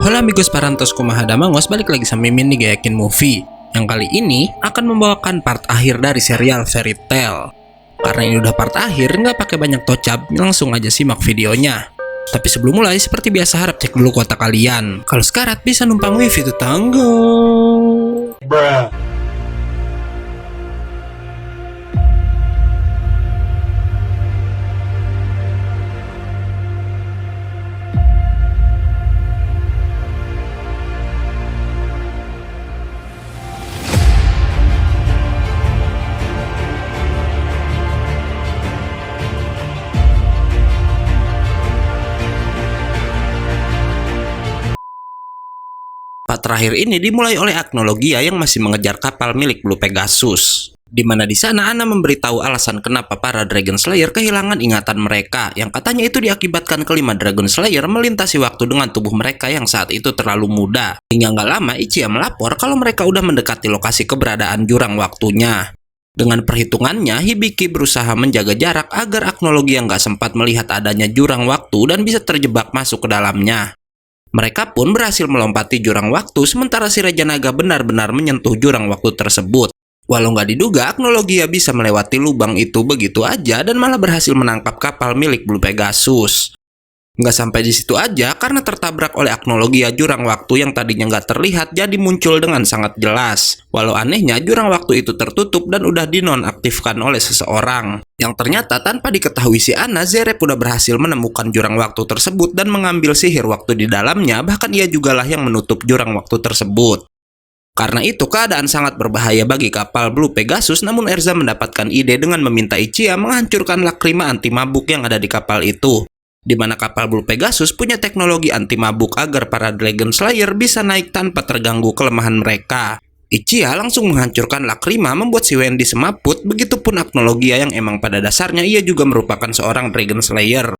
Halo amigos parantos kumahadamangos, balik lagi sama Mimin di Gayakin Movie. Yang kali ini akan membawakan part akhir dari serial Fairy Tail. Karena ini udah part akhir, nggak pakai banyak tocap, langsung aja simak videonya. Tapi sebelum mulai, seperti biasa harap cek dulu kuota kalian. Kalau sekarat bisa numpang wifi tetangga. Bruh. Part terakhir ini dimulai oleh Agnologia yang masih mengejar kapal milik Blue Pegasus. Di mana di sana Anna memberitahu alasan kenapa para Dragon Slayer kehilangan ingatan mereka, yang katanya itu diakibatkan kelima Dragon Slayer melintasi waktu dengan tubuh mereka yang saat itu terlalu muda. Hingga nggak lama Ichiya melapor kalau mereka udah mendekati lokasi keberadaan jurang waktunya. Dengan perhitungannya, Hibiki berusaha menjaga jarak agar Agnologia nggak sempat melihat adanya jurang waktu dan bisa terjebak masuk ke dalamnya. Mereka pun berhasil melompati jurang waktu sementara si Raja Naga benar-benar menyentuh jurang waktu tersebut. Walau nggak diduga, Agnologia bisa melewati lubang itu begitu aja dan malah berhasil menangkap kapal milik Blue Pegasus. Nggak sampai di situ aja, karena tertabrak oleh Agnologia, jurang waktu yang tadinya nggak terlihat jadi muncul dengan sangat jelas. Walau anehnya, jurang waktu itu tertutup dan udah dinonaktifkan oleh seseorang. Yang ternyata tanpa diketahui si Anna, Zerep udah berhasil menemukan jurang waktu tersebut dan mengambil sihir waktu di dalamnya, bahkan ia jugalah yang menutup jurang waktu tersebut. Karena itu keadaan sangat berbahaya bagi kapal Blue Pegasus, namun Erza mendapatkan ide dengan meminta Ichiya menghancurkan lakrima anti mabuk yang ada di kapal itu. Di mana kapal Blue Pegasus punya teknologi anti mabuk agar para Dragon Slayer bisa naik tanpa terganggu kelemahan mereka. Ichiya langsung menghancurkan lakrima membuat si Wendy semaput, begitupun Agnologia yang emang pada dasarnya ia juga merupakan seorang Dragon Slayer.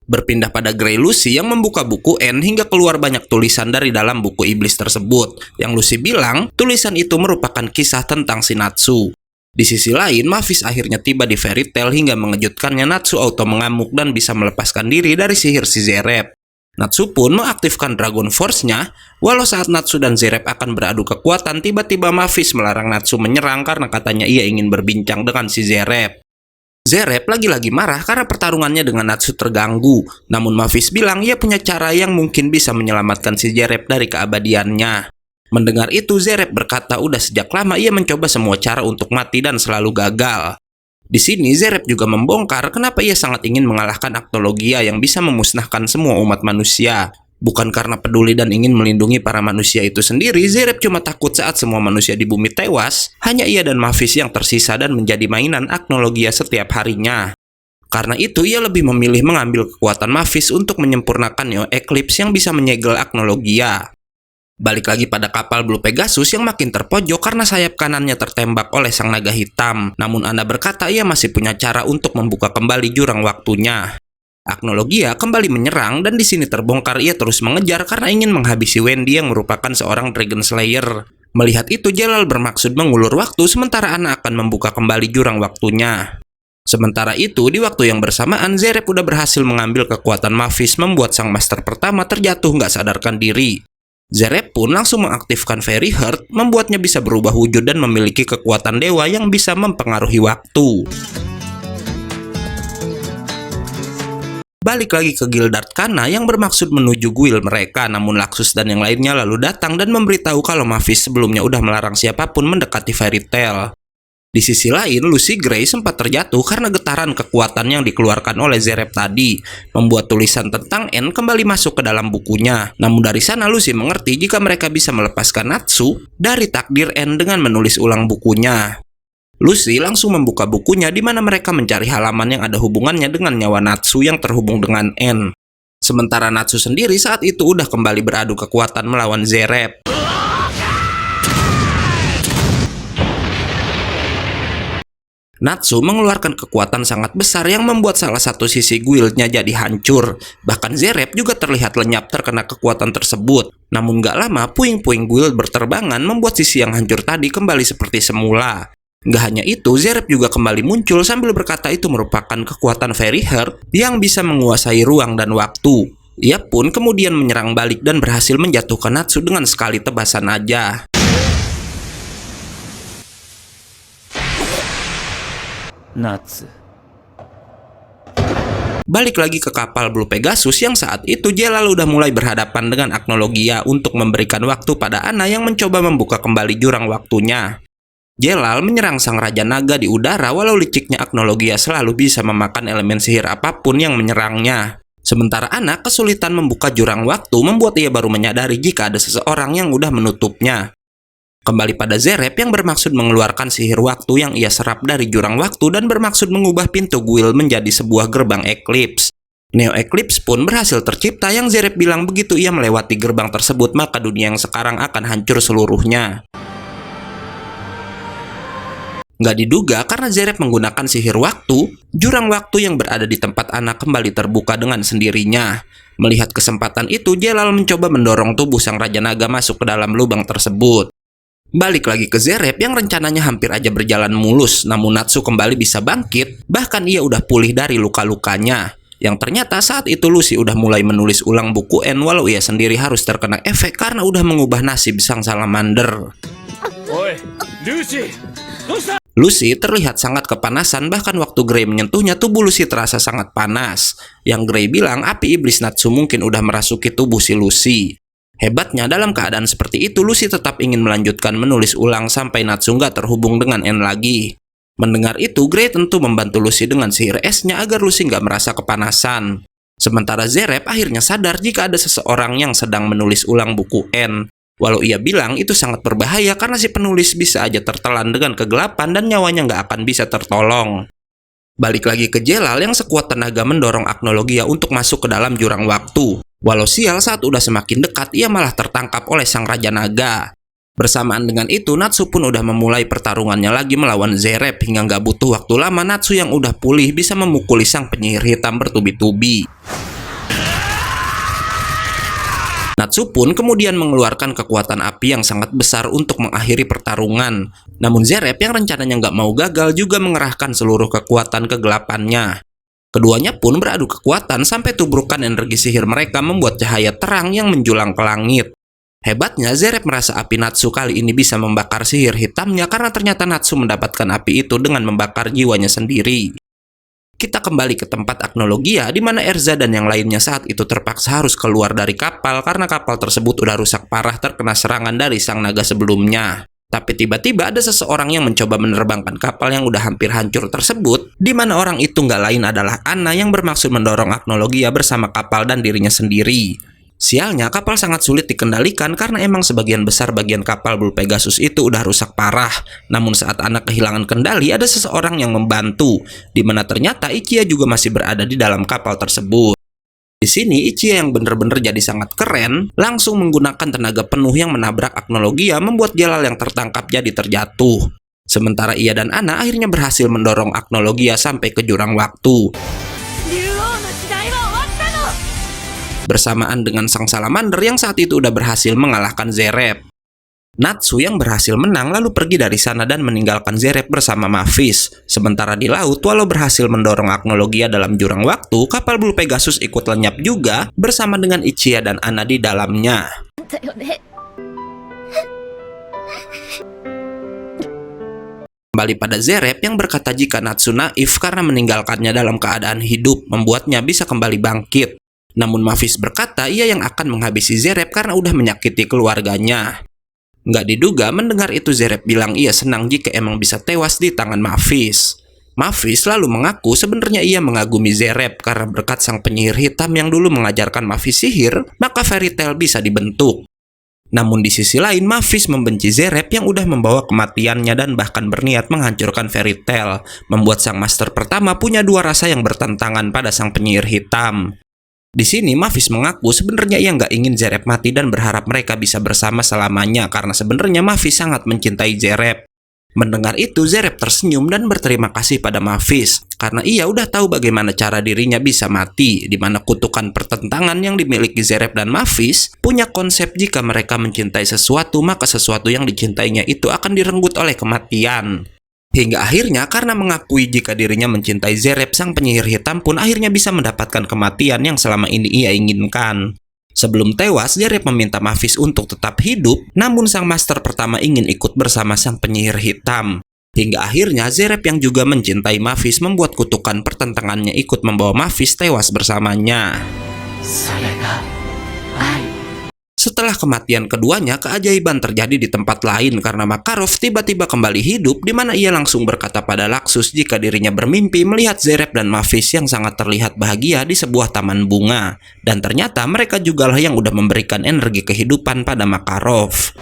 Berpindah pada Grey Lucy yang membuka buku N hingga keluar banyak tulisan dari dalam buku iblis tersebut. Yang Lucy bilang, tulisan itu merupakan kisah tentang si Natsu. Di sisi lain, Mavis akhirnya tiba di Fairy Tail hingga mengejutkannya Natsu auto mengamuk dan bisa melepaskan diri dari sihir si Zerep. Natsu pun mengaktifkan Dragon Force-nya, walau saat Natsu dan Zerep akan beradu kekuatan, tiba-tiba Mavis melarang Natsu menyerang karena katanya ia ingin berbincang dengan si Zerep. Zerep lagi-lagi marah karena pertarungannya dengan Natsu terganggu, namun Mavis bilang ia punya cara yang mungkin bisa menyelamatkan si Zerep dari keabadiannya. Mendengar itu, Zerep berkata udah sejak lama ia mencoba semua cara untuk mati dan selalu gagal. Di sini, Zerep juga membongkar kenapa ia sangat ingin mengalahkan Agnologia yang bisa memusnahkan semua umat manusia. Bukan karena peduli dan ingin melindungi para manusia itu sendiri, Zerep cuma takut saat semua manusia di bumi tewas, hanya ia dan Mavis yang tersisa dan menjadi mainan Agnologia setiap harinya. Karena itu, ia lebih memilih mengambil kekuatan Mavis untuk menyempurnakan Neo Eclipse yang bisa menyegel Agnologia. Balik lagi pada kapal Blue Pegasus yang makin terpojok karena sayap kanannya tertembak oleh sang naga hitam. Namun Anna berkata ia masih punya cara untuk membuka kembali jurang waktunya. Agnologia kembali menyerang dan di sini terbongkar ia terus mengejar karena ingin menghabisi Wendy yang merupakan seorang Dragon Slayer. Melihat itu, Jalal bermaksud mengulur waktu sementara Anna akan membuka kembali jurang waktunya. Sementara itu, di waktu yang bersamaan, Zerep udah berhasil mengambil kekuatan Mavis membuat sang master pertama terjatuh nggak sadarkan diri. Zerep pun langsung mengaktifkan Fairy Heart, membuatnya bisa berubah wujud dan memiliki kekuatan dewa yang bisa mempengaruhi waktu. Balik lagi ke Gildart Kana yang bermaksud menuju guild mereka, namun Laxus dan yang lainnya lalu datang dan memberitahu kalau Mavis sebelumnya udah melarang siapapun mendekati Fairy Tail. Di sisi lain, Lucy Gray sempat terjatuh karena getaran kekuatan yang dikeluarkan oleh Zerep tadi, membuat tulisan tentang N kembali masuk ke dalam bukunya. Namun dari sana Lucy mengerti jika mereka bisa melepaskan Natsu dari takdir N dengan menulis ulang bukunya. Lucy langsung membuka bukunya di mana mereka mencari halaman yang ada hubungannya dengan nyawa Natsu yang terhubung dengan N. Sementara Natsu sendiri saat itu udah kembali beradu kekuatan melawan Zerep. Natsu mengeluarkan kekuatan sangat besar yang membuat salah satu sisi guildnya jadi hancur. Bahkan Zerep juga terlihat lenyap terkena kekuatan tersebut. Namun gak lama, puing-puing guild berterbangan membuat sisi yang hancur tadi kembali seperti semula. Gak hanya itu, Zerep juga kembali muncul sambil berkata itu merupakan kekuatan Fairy Heart yang bisa menguasai ruang dan waktu. Ia pun kemudian menyerang balik dan berhasil menjatuhkan Natsu dengan sekali tebasan aja. Natsu. Balik lagi ke kapal Blue Pegasus yang saat itu Jelal udah mulai berhadapan dengan Agnologia untuk memberikan waktu pada Anna yang mencoba membuka kembali jurang waktunya. Jelal menyerang sang Raja Naga di udara walau liciknya Agnologia selalu bisa memakan elemen sihir apapun yang menyerangnya. Sementara Anna kesulitan membuka jurang waktu membuat ia baru menyadari jika ada seseorang yang udah menutupnya. Kembali pada Zerep yang bermaksud mengeluarkan sihir waktu yang ia serap dari jurang waktu dan bermaksud mengubah pintu Guild menjadi sebuah gerbang Eclipse. Neo Eclipse pun berhasil tercipta yang Zerep bilang begitu ia melewati gerbang tersebut maka dunia yang sekarang akan hancur seluruhnya. Nggak diduga karena Zerep menggunakan sihir waktu, jurang waktu yang berada di tempat Anna kembali terbuka dengan sendirinya. Melihat kesempatan itu, Jelal mencoba mendorong tubuh sang Raja Naga masuk ke dalam lubang tersebut. Balik lagi ke Zerep yang rencananya hampir aja berjalan mulus, namun Natsu kembali bisa bangkit, bahkan ia udah pulih dari luka-lukanya. Yang ternyata saat itu Lucy udah mulai menulis ulang buku N walau ia sendiri harus terkena efek karena udah mengubah nasib sang salamander. Oi, Lucy! Lucy terlihat sangat kepanasan, bahkan waktu Grey menyentuhnya tubuh Lucy terasa sangat panas. Yang Grey bilang api iblis Natsu mungkin udah merasuki tubuh si Lucy. Hebatnya dalam keadaan seperti itu Lucy tetap ingin melanjutkan menulis ulang sampai Natsu nggak terhubung dengan N lagi. Mendengar itu Grey tentu membantu Lucy dengan sihir esnya agar Lucy nggak merasa kepanasan. Sementara Zerep akhirnya sadar jika ada seseorang yang sedang menulis ulang buku N. Walau ia bilang itu sangat berbahaya karena si penulis bisa aja tertelan dengan kegelapan dan nyawanya nggak akan bisa tertolong. Balik lagi ke Jelal yang sekuat tenaga mendorong Agnologia untuk masuk ke dalam jurang waktu. Walau sial saat udah semakin dekat, ia malah tertangkap oleh sang Raja Naga. Bersamaan dengan itu, Natsu pun udah memulai pertarungannya lagi melawan Zerep hingga nggak butuh waktu lama Natsu yang udah pulih bisa memukuli sang penyihir hitam bertubi-tubi. Natsu pun kemudian mengeluarkan kekuatan api yang sangat besar untuk mengakhiri pertarungan. Namun Zerep yang rencananya nggak mau gagal juga mengerahkan seluruh kekuatan kegelapannya. Keduanya pun beradu kekuatan sampai tubrukan energi sihir mereka membuat cahaya terang yang menjulang ke langit. Hebatnya Zerep merasa api Natsu kali ini bisa membakar sihir hitamnya karena ternyata Natsu mendapatkan api itu dengan membakar jiwanya sendiri. Kita kembali ke tempat Agnologia di mana Erza dan yang lainnya saat itu terpaksa harus keluar dari kapal karena kapal tersebut udah rusak parah terkena serangan dari sang naga sebelumnya. Tapi tiba-tiba ada seseorang yang mencoba menerbangkan kapal yang udah hampir hancur tersebut, di mana orang itu nggak lain adalah Anna yang bermaksud mendorong Agnologia bersama kapal dan dirinya sendiri. Sialnya kapal sangat sulit dikendalikan karena emang sebagian besar bagian kapal Blue Pegasus itu udah rusak parah. Namun saat Anna kehilangan kendali ada seseorang yang membantu, di mana ternyata Ichiya juga masih berada di dalam kapal tersebut. Di sini Ichiya yang bener-bener jadi sangat keren, langsung menggunakan tenaga penuh yang menabrak Agnologia membuat Jelal yang tertangkap jadi terjatuh. Sementara ia dan Anna akhirnya berhasil mendorong Agnologia sampai ke jurang waktu. Bersamaan dengan sang salamander yang saat itu udah berhasil mengalahkan Zerep. Natsu yang berhasil menang lalu pergi dari sana dan meninggalkan Zerep bersama Mavis. Sementara di laut, walau berhasil mendorong Agnologia dalam jurang waktu, kapal Blue Pegasus ikut lenyap juga bersama dengan Ichiya dan Anna di dalamnya. Kembali pada Zerep yang berkata jika Natsu naif karena meninggalkannya dalam keadaan hidup membuatnya bisa kembali bangkit. Namun Mavis berkata ia yang akan menghabisi Zerep karena udah menyakiti keluarganya. Nggak diduga mendengar itu Zerep bilang ia senang jika emang bisa tewas di tangan Mavis. Mavis lalu mengaku sebenarnya ia mengagumi Zerep karena berkat sang penyihir hitam yang dulu mengajarkan Mavis sihir, maka Fairy Tail bisa dibentuk. Namun di sisi lain Mavis membenci Zerep yang udah membawa kematiannya dan bahkan berniat menghancurkan Fairy Tail, membuat sang master pertama punya dua rasa yang bertentangan pada sang penyihir hitam. Di sini Mavis mengaku sebenarnya ia nggak ingin Zerep mati dan berharap mereka bisa bersama selamanya karena sebenarnya Mavis sangat mencintai Zerep. Mendengar itu Zerep tersenyum dan berterima kasih pada Mavis karena ia udah tahu bagaimana cara dirinya bisa mati, di mana kutukan pertentangan yang dimiliki Zerep dan Mavis punya konsep jika mereka mencintai sesuatu maka sesuatu yang dicintainya itu akan direnggut oleh kematian. Hingga akhirnya karena mengakui jika dirinya mencintai Zerep, sang penyihir hitam pun akhirnya bisa mendapatkan kematian yang selama ini ia inginkan. Sebelum tewas, Zerep meminta Mavis untuk tetap hidup, namun sang master pertama ingin ikut bersama sang penyihir hitam. Hingga akhirnya Zerep yang juga mencintai Mavis membuat kutukan pertentangannya ikut membawa Mavis tewas bersamanya. Setelah kematian keduanya, keajaiban terjadi di tempat lain karena Makarov tiba-tiba kembali hidup, di mana ia langsung berkata pada Laxus jika dirinya bermimpi melihat Zerep dan Mavis yang sangat terlihat bahagia di sebuah taman bunga. Dan ternyata mereka jugalah yang udah memberikan energi kehidupan pada Makarov.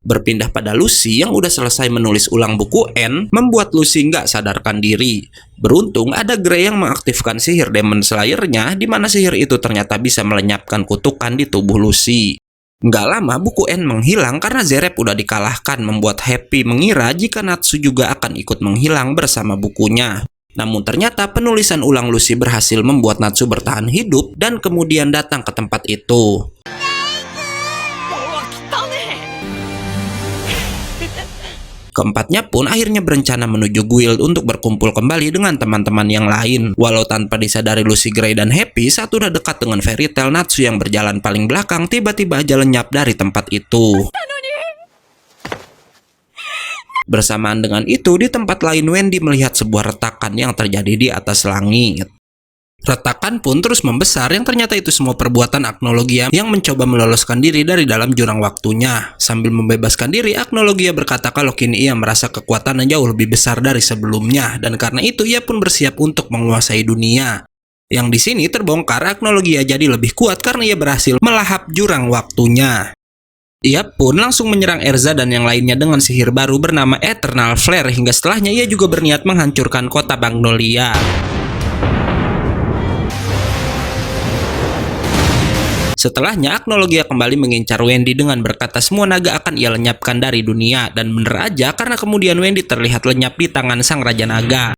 Berpindah pada Lucy yang udah selesai menulis ulang buku N, membuat Lucy nggak sadarkan diri. Beruntung ada Grey yang mengaktifkan sihir Demon Slayer-nya, di mana sihir itu ternyata bisa melenyapkan kutukan di tubuh Lucy. Nggak lama buku N menghilang karena Zerep udah dikalahkan, membuat Happy mengira jika Natsu juga akan ikut menghilang bersama bukunya. Namun ternyata penulisan ulang Lucy berhasil membuat Natsu bertahan hidup dan kemudian datang ke tempat itu. Keempatnya pun akhirnya berencana menuju guild untuk berkumpul kembali dengan teman-teman yang lain. Walau tanpa disadari Lucy, Grey, dan Happy saat udah dekat dengan Fairy Tail, Natsu yang berjalan paling belakang tiba-tiba aja lenyap dari tempat itu. Bersamaan dengan itu, di tempat lain Wendy melihat sebuah retakan yang terjadi di atas langit. Retakan pun terus membesar yang ternyata itu semua perbuatan Agnologia yang mencoba meloloskan diri dari dalam jurang waktunya. Sambil membebaskan diri, Agnologia berkata kalau kini ia merasa kekuatan yang jauh lebih besar dari sebelumnya, dan karena itu ia pun bersiap untuk menguasai dunia. Yang di sini terbongkar Agnologia jadi lebih kuat karena ia berhasil melahap jurang waktunya. Ia pun langsung menyerang Erza dan yang lainnya dengan sihir baru bernama Eternal Flare, hingga setelahnya ia juga berniat menghancurkan kota Magnolia. Setelahnya, Agnologia kembali mengincar Wendy dengan berkata semua naga akan ia lenyapkan dari dunia. Dan bener aja karena kemudian Wendy terlihat lenyap di tangan sang Raja Naga.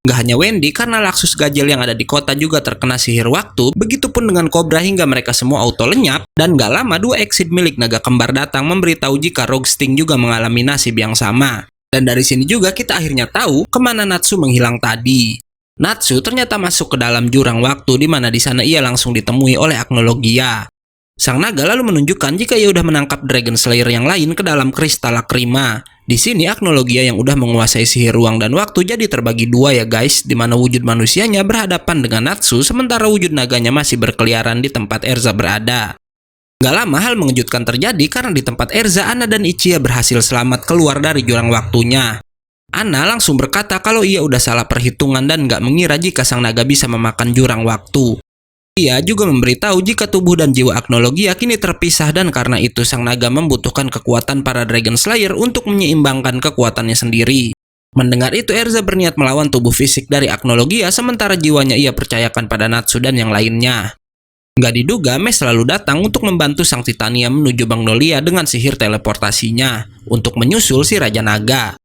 Gak hanya Wendy, karena Laxus Gajel yang ada di kota juga terkena sihir waktu, begitupun dengan Cobra hingga mereka semua auto lenyap. Dan gak lama dua exit milik naga kembar datang memberitahu jika Rogue Sting juga mengalami nasib yang sama. Dan dari sini juga kita akhirnya tahu kemana Natsu menghilang tadi. Natsu ternyata masuk ke dalam jurang waktu, di mana di sana ia langsung ditemui oleh Agnologia. Sang naga lalu menunjukkan jika ia udah menangkap Dragon Slayer yang lain ke dalam kristal Lakrima. Di sini Agnologia yang udah menguasai sihir ruang dan waktu jadi terbagi dua ya guys, di mana wujud manusianya berhadapan dengan Natsu sementara wujud naganya masih berkeliaran di tempat Erza berada. Gak lama hal mengejutkan terjadi karena di tempat Erza, Anna dan Ichiya berhasil selamat keluar dari jurang waktunya. Anna langsung berkata kalau ia udah salah perhitungan dan gak mengira jika sang naga bisa memakan jurang waktu. Ia juga memberitahu jika tubuh dan jiwa Agnologia kini terpisah dan karena itu sang naga membutuhkan kekuatan para Dragon Slayer untuk menyeimbangkan kekuatannya sendiri. Mendengar itu Erza berniat melawan tubuh fisik dari Agnologia sementara jiwanya ia percayakan pada Natsu dan yang lainnya. Gak diduga Mes selalu datang untuk membantu sang Titania menuju Magnolia dengan sihir teleportasinya untuk menyusul si Raja Naga.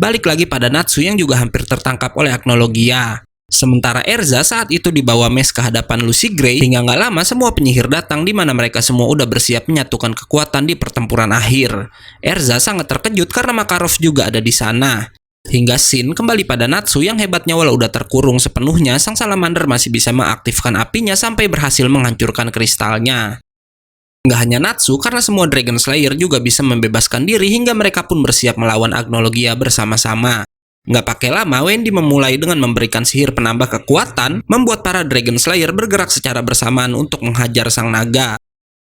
Balik lagi pada Natsu yang juga hampir tertangkap oleh Agnologia. Sementara Erza saat itu dibawa Mes ke hadapan Lucy, Grey, hingga nggak lama semua penyihir datang di mana mereka semua udah bersiap menyatukan kekuatan di pertempuran akhir. Erza sangat terkejut karena Makarov juga ada di sana. Hingga scene kembali pada Natsu yang hebatnya walau udah terkurung sepenuhnya, sang salamander masih bisa mengaktifkan apinya sampai berhasil menghancurkan kristalnya. Nggak hanya Natsu, karena semua Dragon Slayer juga bisa membebaskan diri hingga mereka pun bersiap melawan Agnologia bersama-sama. Nggak pakai lama, Wendy memulai dengan memberikan sihir penambah kekuatan, membuat para Dragon Slayer bergerak secara bersamaan untuk menghajar sang naga.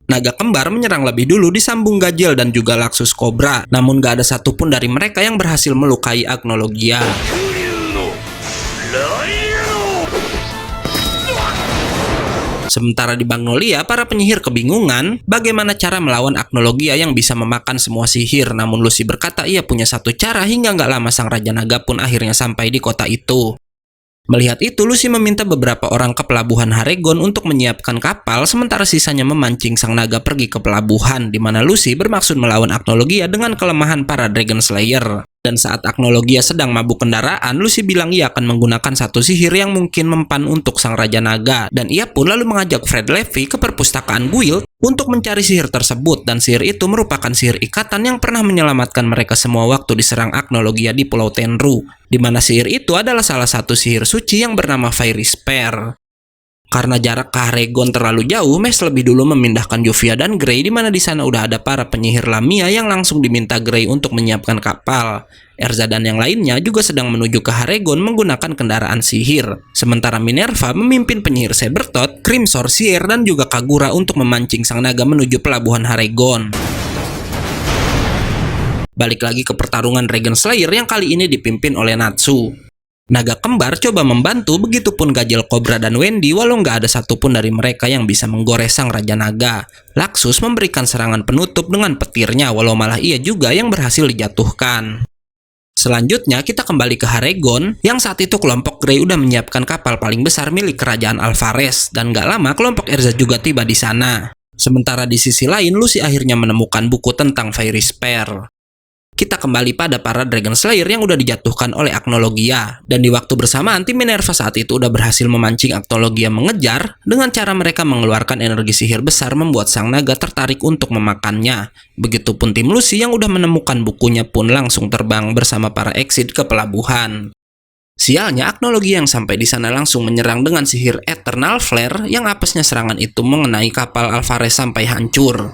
Naga kembar menyerang lebih dulu disambung Gajel dan juga Laxus Cobra, namun nggak ada satupun dari mereka yang berhasil melukai Agnologia. Sementara di Magnolia, para penyihir kebingungan bagaimana cara melawan Agnologia yang bisa memakan semua sihir. Namun Lucy berkata ia punya satu cara hingga nggak lama sang Raja Naga pun akhirnya sampai di kota itu. Melihat itu, Lucy meminta beberapa orang ke pelabuhan Haregon untuk menyiapkan kapal, sementara sisanya memancing sang naga pergi ke pelabuhan, di mana Lucy bermaksud melawan Agnologia dengan kelemahan para Dragon Slayer. Dan saat Agnologia sedang mabuk kendaraan, Lucy bilang ia akan menggunakan satu sihir yang mungkin mempan untuk sang Raja Naga. Dan ia pun lalu mengajak Fred Levy ke perpustakaan guild untuk mencari sihir tersebut. Dan sihir itu merupakan sihir ikatan yang pernah menyelamatkan mereka semua waktu diserang Agnologia di Pulau Tenru. Di mana sihir itu adalah salah satu sihir suci yang bernama Fairy Spear. Karena jarak ke Haregon terlalu jauh, Mes lebih dulu memindahkan Jovia dan Grey, di mana di sana udah ada para penyihir Lamia yang langsung diminta Grey untuk menyiapkan kapal. Erza dan yang lainnya juga sedang menuju ke Haregon menggunakan kendaraan sihir. Sementara Minerva memimpin penyihir Sabertooth, Crim Sorcier, dan juga Kagura untuk memancing sang naga menuju pelabuhan Haregon. Balik lagi ke pertarungan Dragon Slayer yang kali ini dipimpin oleh Natsu. Naga kembar coba membantu, begitupun Gajel Cobra dan Wendy, walau nggak ada satupun dari mereka yang bisa menggores sang Raja Naga. Laxus memberikan serangan penutup dengan petirnya, walau malah ia juga yang berhasil dijatuhkan. Selanjutnya kita kembali ke Haregon, yang saat itu kelompok Grey udah menyiapkan kapal paling besar milik kerajaan Alvarez, dan gak lama kelompok Erza juga tiba di sana. Sementara di sisi lain, Lucy akhirnya menemukan buku tentang Fairy Spear. Kita kembali pada para Dragon Slayer yang udah dijatuhkan oleh Agnologia. Dan di waktu bersamaan, tim Minerva saat itu udah berhasil memancing Agnologia mengejar dengan cara mereka mengeluarkan energi sihir besar membuat sang naga tertarik untuk memakannya. Begitupun tim Lucy yang udah menemukan bukunya pun langsung terbang bersama para Exit ke pelabuhan. Sialnya, Agnologia yang sampai di sana langsung menyerang dengan sihir Eternal Flare yang apesnya serangan itu mengenai kapal Alvarez sampai hancur.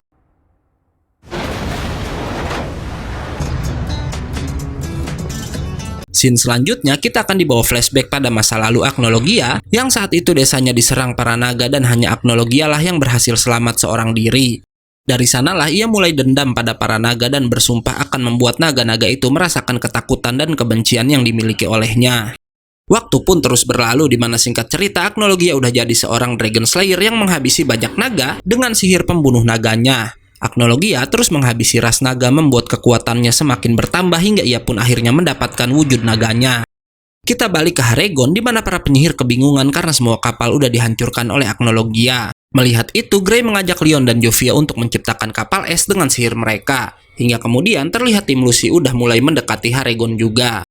Scene selanjutnya kita akan dibawa flashback pada masa lalu Agnologia yang saat itu desanya diserang para naga dan hanya Agnologia lah yang berhasil selamat seorang diri. Dari sanalah ia mulai dendam pada para naga dan bersumpah akan membuat naga-naga itu merasakan ketakutan dan kebencian yang dimiliki olehnya. Waktu pun terus berlalu di mana singkat cerita Agnologia udah jadi seorang Dragon Slayer yang menghabisi banyak naga dengan sihir pembunuh naganya. Agnologia terus menghabisi ras naga membuat kekuatannya semakin bertambah hingga ia pun akhirnya mendapatkan wujud naganya. Kita balik ke Haregon di mana para penyihir kebingungan karena semua kapal udah dihancurkan oleh Agnologia. Melihat itu, Grey mengajak Leon dan Jovia untuk menciptakan kapal es dengan sihir mereka. Hingga kemudian terlihat tim Lucy udah mulai mendekati Haregon juga.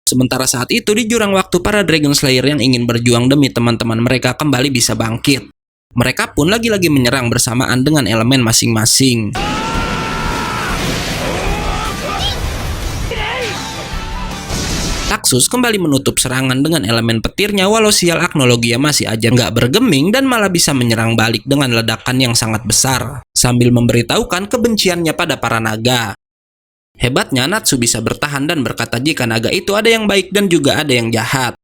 Sementara saat itu di jurang waktu para Dragon Slayer yang ingin berjuang demi teman-teman mereka kembali bisa bangkit. Mereka pun lagi-lagi menyerang bersamaan dengan elemen masing-masing. Laxus kembali menutup serangan dengan elemen petirnya walau sial Agnologia masih aja nggak bergeming dan malah bisa menyerang balik dengan ledakan yang sangat besar. Sambil memberitahukan kebenciannya pada para naga. Hebatnya Natsu bisa bertahan dan berkata jika naga itu ada yang baik dan juga ada yang jahat.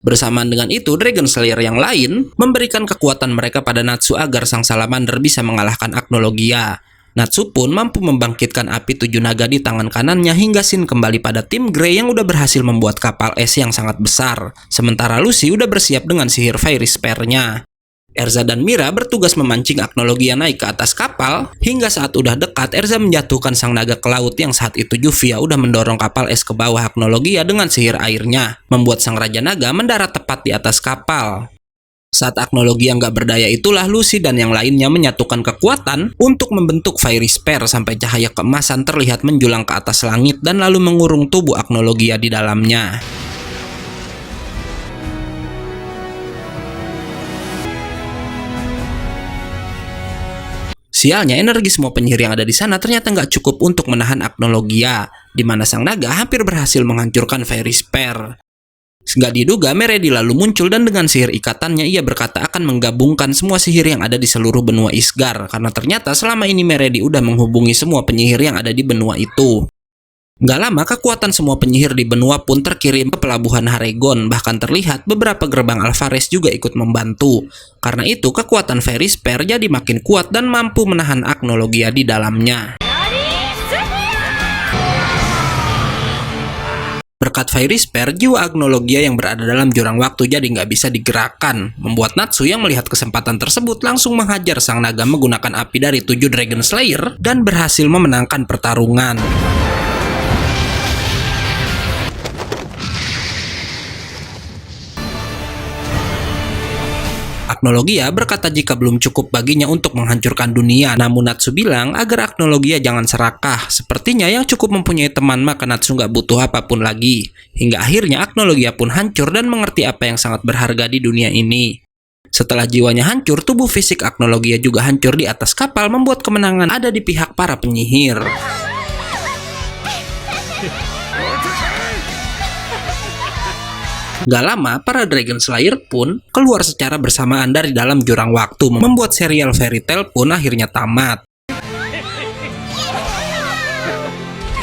Bersamaan dengan itu, Dragon Slayer yang lain memberikan kekuatan mereka pada Natsu agar sang salamander bisa mengalahkan Agnologia. Natsu pun mampu membangkitkan api 7 naga di tangan kanannya hingga scene kembali pada tim Grey yang udah berhasil membuat kapal es yang sangat besar. Sementara Lucy udah bersiap dengan sihir Fairy Spear-nya. Erza dan Mira bertugas memancing Agnologia naik ke atas kapal, hingga saat udah dekat Erza menjatuhkan sang naga ke laut yang saat itu Jovia udah mendorong kapal es ke bawah Agnologia dengan sihir airnya, membuat sang Raja Naga mendarat tepat di atas kapal. Saat Agnologia nggak berdaya itulah Lucy dan yang lainnya menyatukan kekuatan untuk membentuk Fairy Spear sampai cahaya keemasan terlihat menjulang ke atas langit dan lalu mengurung tubuh Agnologia di dalamnya. Sialnya, energi semua penyihir yang ada di sana ternyata nggak cukup untuk menahan Agnologia, di mana sang naga hampir berhasil menghancurkan Fairy Spear. Nggak diduga, Meredi lalu muncul dan dengan sihir ikatannya ia berkata akan menggabungkan semua sihir yang ada di seluruh benua Isgar, karena ternyata selama ini Meredi udah menghubungi semua penyihir yang ada di benua itu. Nggak lama, kekuatan semua penyihir di benua pun terkirim ke pelabuhan Haregon, bahkan terlihat beberapa gerbang Alvarez juga ikut membantu. Karena itu, kekuatan Fairy Spear jadi makin kuat dan mampu menahan Agnologia di dalamnya. Berkat Fairy Spear, jiwa Agnologia yang berada dalam jurang waktu jadi nggak bisa digerakkan, membuat Natsu yang melihat kesempatan tersebut langsung menghajar sang naga menggunakan api dari 7 Dragon Slayer dan berhasil memenangkan pertarungan. Agnologia berkata jika belum cukup baginya untuk menghancurkan dunia. Namun Natsu bilang agar Agnologia jangan serakah. Sepertinya yang cukup mempunyai teman maka Natsu nggak butuh apapun lagi. Hingga akhirnya Agnologia pun hancur dan mengerti apa yang sangat berharga di dunia ini. Setelah jiwanya hancur, tubuh fisik Agnologia juga hancur di atas kapal, membuat kemenangan ada di pihak para penyihir. Gak lama, para Dragon Slayer pun keluar secara bersamaan dari dalam jurang waktu, membuat serial Fairy Tail pun akhirnya tamat.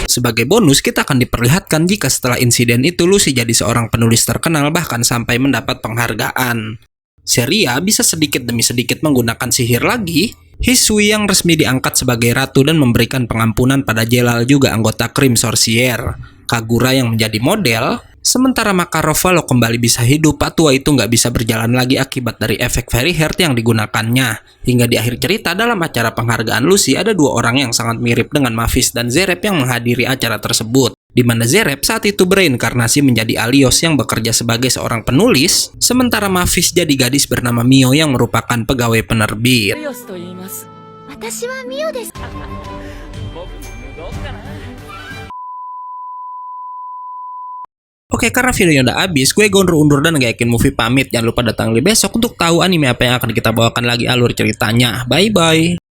Sebagai bonus, kita akan diperlihatkan jika setelah insiden itu Lucy jadi seorang penulis terkenal bahkan sampai mendapat penghargaan. Seria bisa sedikit demi sedikit menggunakan sihir lagi. Hisui yang resmi diangkat sebagai ratu dan memberikan pengampunan pada Jelal juga anggota Cream Sorcier. Kagura yang menjadi model. Sementara Makarov walau kembali bisa hidup, Pak Tua itu nggak bisa berjalan lagi akibat dari efek Fairy Heart yang digunakannya. Hingga di akhir cerita dalam acara penghargaan Lucy ada dua orang yang sangat mirip dengan Mavis dan Zerep yang menghadiri acara tersebut. Di mana Zerep saat itu bereinkarnasi menjadi Alios yang bekerja sebagai seorang penulis, sementara Mavis jadi gadis bernama Mio yang merupakan pegawai penerbit. 私はミオです。 Oke, karena videonya udah habis, gue Gondro undur dan gak yakin movie pamit. Jangan lupa datang lagi besok untuk tahu anime apa yang akan kita bawakan lagi alur ceritanya. Bye-bye.